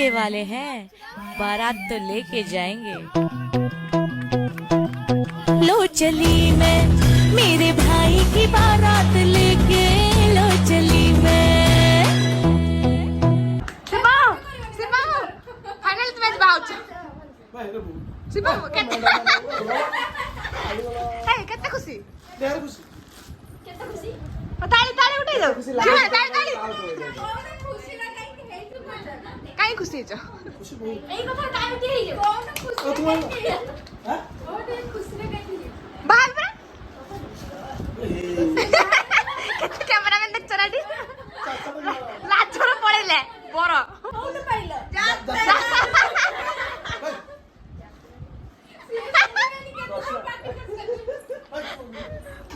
के वाले हैं, बारात तो लेके जाएंगे। लो चली मैं मेरे भाई की बारात लेके, लो चली मैं। फाइनल मैच बाउच शिवम केते केते खुशी केते खुशी ताली ताली उठाई दो ताली ताली काई खुशी छ एई कथा काई उठी हे कोन खुशी हां ओटे खुशी रे काई बाहर पे केते कैमरामैन देख चराडी लाचर पळेले बरो कोन पाइलो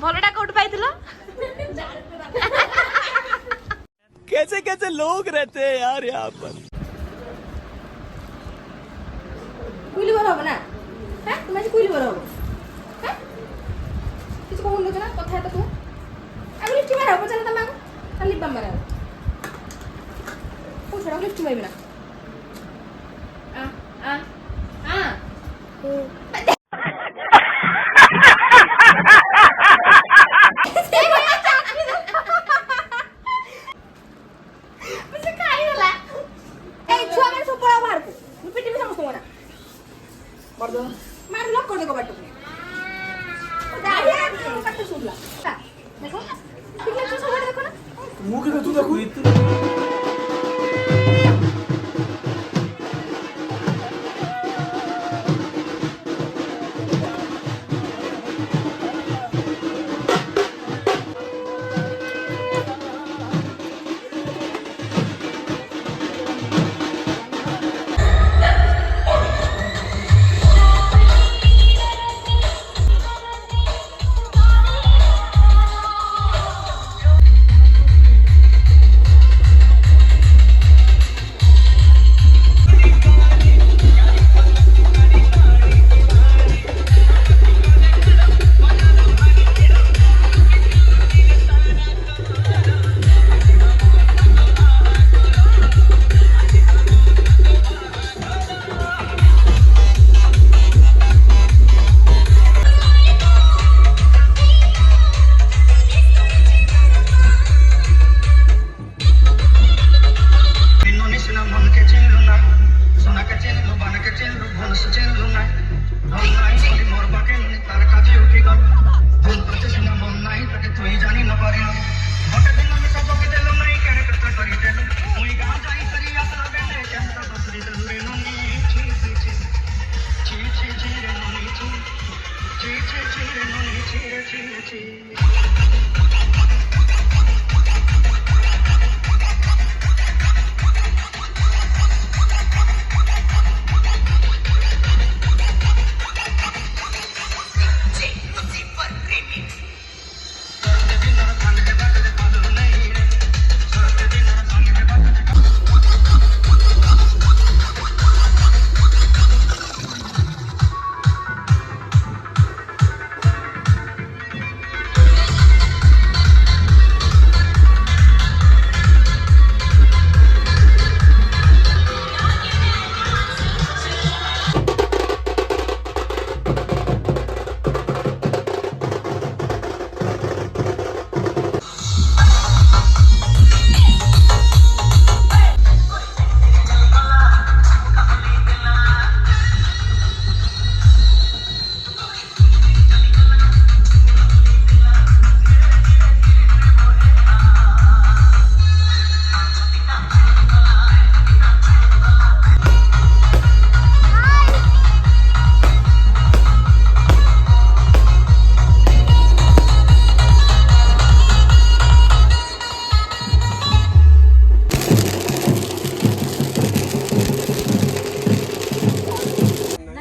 भलटा कोट पाइथिलो कैसे कैसे लोग रहते हैं यार यहाँ पर। कुली बर हो ना हैं तुम आज कुली बर हो हैं किछ कहू न ना कथा त तू अब लिफ्ट मार हो चल तमा खाली बम मार ओ छोड़ा लिफ्ट मार बिना आ आ आ मार लॉक कर दे को बाटो दाढ़ी आ कट सुनला देखो ठीक है तू सब देखो ना मुंह के तू देखो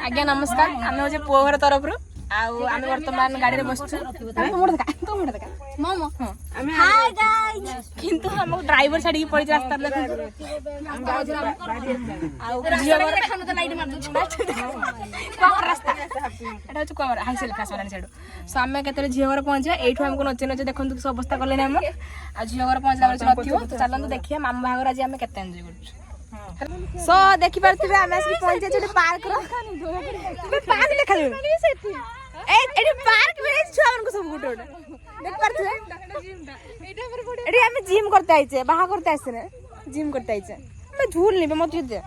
आज्ञा नमस्कार आम हूँ पुओ घर तरफ आम बर्तमान गाड़ी में बसचु किंतु हम ड्राइवर छाड़ी पड़ी रास्ता रास्ता हाईसेल सो आम के झील घर पहुंचे यू आमको नचे नचे देखो सब अवस्था कले झील घर पहुंचला बेले नथियो तो चलते देखिए मामू बाहर आज आम के एंजॉय कर सो देखि पारथिबे आमे आसी पहुंचे जे पार्क रो तुबे पार्क देखा जो एडी पार्क में छुआ मन को सब गुटो देख पारथिबे एडी आमे जिम करते आइचे बाहा करते आइसे ने जिम करते आइचे मैं झूल नहीं मत दे